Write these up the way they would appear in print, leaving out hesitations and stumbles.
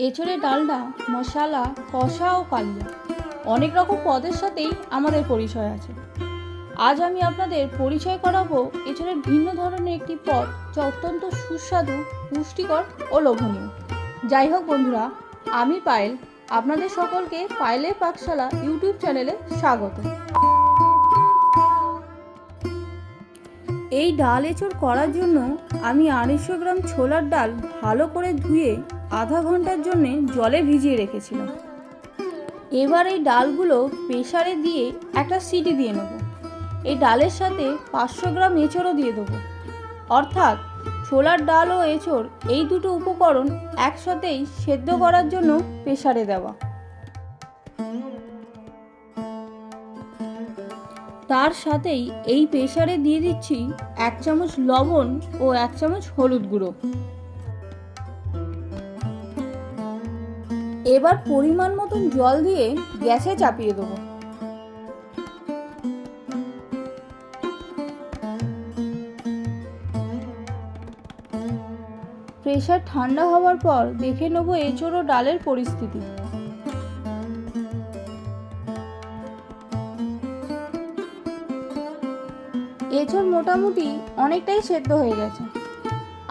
এঁচোড়ের ডালনা, মশালা, কষা ও কালিয়া অনেক রকম পদের সাথেই আমাদের পরিচয় আছে। আজ আমি আপনাদের পরিচয় করাবো এঁচোড়ের ভিন্ন ধরনের একটি পদ, যা অত্যন্ত সুস্বাদু, পুষ্টিকর ও লোভনীয়। যাই হোক বন্ধুরা, আমি পায়েল, আপনাদের সকলকে পায়েলের পাকশালা ইউটিউব চ্যানেলে স্বাগত। এই ডাল এঁচোড় করার জন্য আমি 250 গ্রাম ছোলার ডাল ভালো করে ধুয়ে আধা ঘন্টার জন্য জলে ভিজিয়ে রেখেছিলাম। এবার এই ডালগুলো প্রেসারে দিয়ে একটা সিটি দিয়ে নেব। এই ডালের সাথে 500 গ্রাম এঁচোড়ও দিয়ে দেবো, অর্থাৎ ছোলার ডাল ও এঁচোড় এই দুটো উপকরণ একসাথেই সেদ্ধ করার জন্য প্রেসারে দেওয়া। তার সাথেই এই প্রেসারে দিয়ে দিচ্ছি 1 চামচ লবণ ও 1 চামচ হলুদ গুঁড়ো। এবার পরিমাণ মতন জল দিয়ে গ্যাসে চাপিয়ে দেবো। প্রেসার ঠান্ডা হওয়ার পর দেখে নেব এঁচোড় ও ডালের পরিস্থিতি। এঁচোড় মোটামুটি অনেকটাই সেদ্ধ হয়ে গেছে,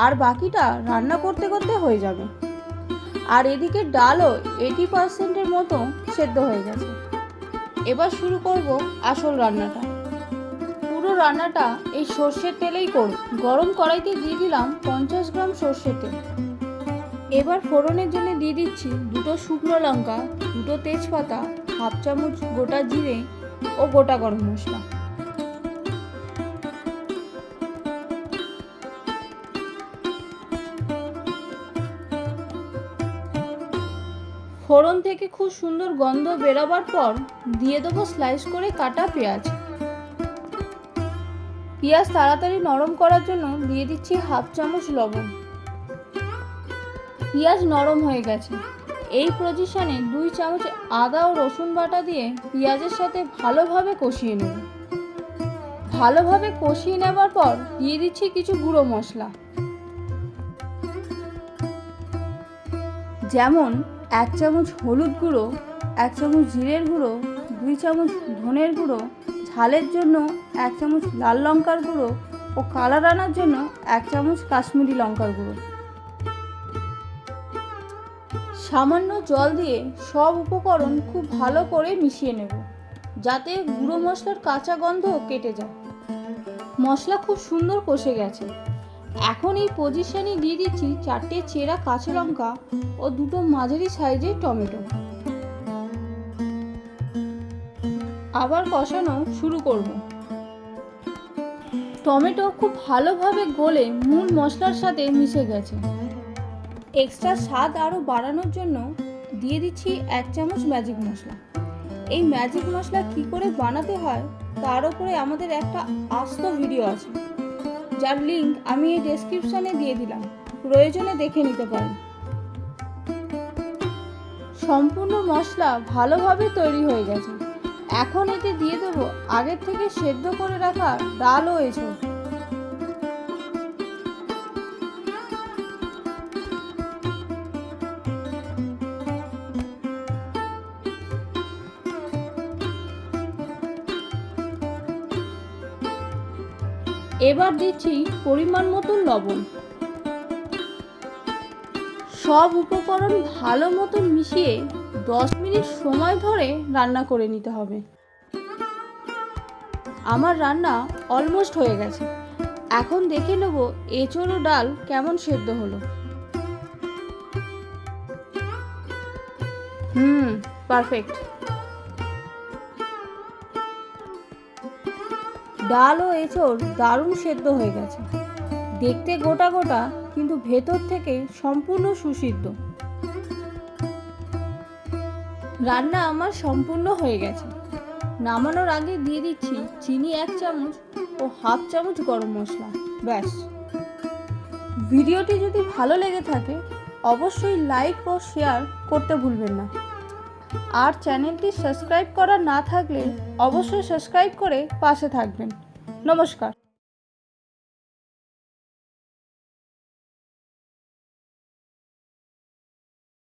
আর বাকিটা রান্না করতে করতে হয়ে যাবে। আর এদিকে ডালও 80% মতো সেদ্ধ হয়ে গেছে। এবার শুরু করব আসল রান্নাটা। পুরো রান্নাটা এই সর্ষের তেলেই করব। গরম কড়াইতে দিয়ে দিলাম 50 গ্রাম সর্ষের তেল। এবার ফোড়নের জন্য দিয়ে দিচ্ছি 2 শুকনো লঙ্কা, 2 তেজপাতা, 1/2 চামচ গোটা জিরে ও গোটা গরম মশলা। ফোড়ন থেকে খুব সুন্দর গন্ধ বেরোবার পর দিয়ে দেবো স্লাইস করে কাটা পেঁয়াজ। পেঁয়াজ তাড়াতাড়ি নরম করার জন্য দিয়ে দিচ্ছি 1/2 চামচ লবণ। পেঁয়াজ নরম হয়ে গেছে। এই পজিশনে 2 চামচ আদা ও রসুন বাটা দিয়ে পেঁয়াজের সাথে ভালোভাবে কষিয়ে নেব। ভালোভাবে কষিয়ে নেবার পর দিয়ে দিচ্ছি কিছু গুঁড়ো মশলা, যেমন 1 চামচ হলুদ গুঁড়ো, 1 চামচ জিরের গুঁড়ো, 2 চামচ ধনের গুঁড়ো, ঝালের জন্য 1 চামচ লাল লঙ্কার গুঁড়ো ও কালার আনার জন্য 1 চামচ কাশ্মীরি লঙ্কার গুঁড়ো। সামান্য জল দিয়ে সব উপকরণ খুব ভালো করে মিশিয়ে নেব, যাতে গুঁড়ো মশলার কাঁচা গন্ধ কেটে যায়। মশলা খুব সুন্দর কষে গেছে। এখন এই পজিশনে দিয়ে দিচ্ছি 4টে চেরা কাঁচা লঙ্কা ও 2 মাঝারি সাইজের টমেটো। আবার কষানো শুরু করব। টমেটো খুব ভালোভাবে গলে মূল মশলার সাথে মিশে গেছে। এক্সট্রা স্বাদ আরও বাড়ানোর জন্য দিয়ে দিচ্ছি 1 চামচ ম্যাজিক মশলা। এই ম্যাজিক মশলা কি করে বানাতে হয় তার উপরে আমাদের একটা আস্ত ভিডিও আছে, যার লিঙ্ক আমি এই ডেসক্রিপশনে দিয়ে দিলাম, প্রয়োজনে দেখে নিতে পারেন। সম্পূর্ণ মশলা ভালোভাবে তৈরি হয়ে গেছে। এখন এতে দিয়ে দেবো আগের থেকে সেদ্ধ করে রাখা ডাল ও এঁচোড়। এবার দিচ্ছি পরিমাণ মতো লবণ। সব উপকরণ ভালো মতো মিশিয়ে 10 মিনিট সময় ধরে রান্না করে নিতে হবে। আমার রান্না অলমোস্ট হয়ে গেছে। এখন দেখে নেব এঁচোড় ও ডাল কেমন সেদ্ধ হলো। পারফেক্ট। ডাল ও এঁচোড় দারুণ সেদ্ধ হয়ে গেছে। দেখতে গোটা গোটা, কিন্তু ভেতর থেকে সম্পূর্ণ সুসিদ্ধ। রান্না আমার সম্পূর্ণ হয়ে গেছে। নামানোর আগে দিয়ে দিচ্ছি চিনি 1 চামচ ও 1/2 চামচ গরম মশলা। ব্যাস। ভিডিওটি যদি ভালো লেগে থাকে অবশ্যই লাইক ও শেয়ার করতে ভুলবেন না। আর চ্যানেলটি সাবস্ক্রাইব করা না থাকলে অবশ্যই সাবস্ক্রাইব করে পাশে থাকবেন। নমস্কার।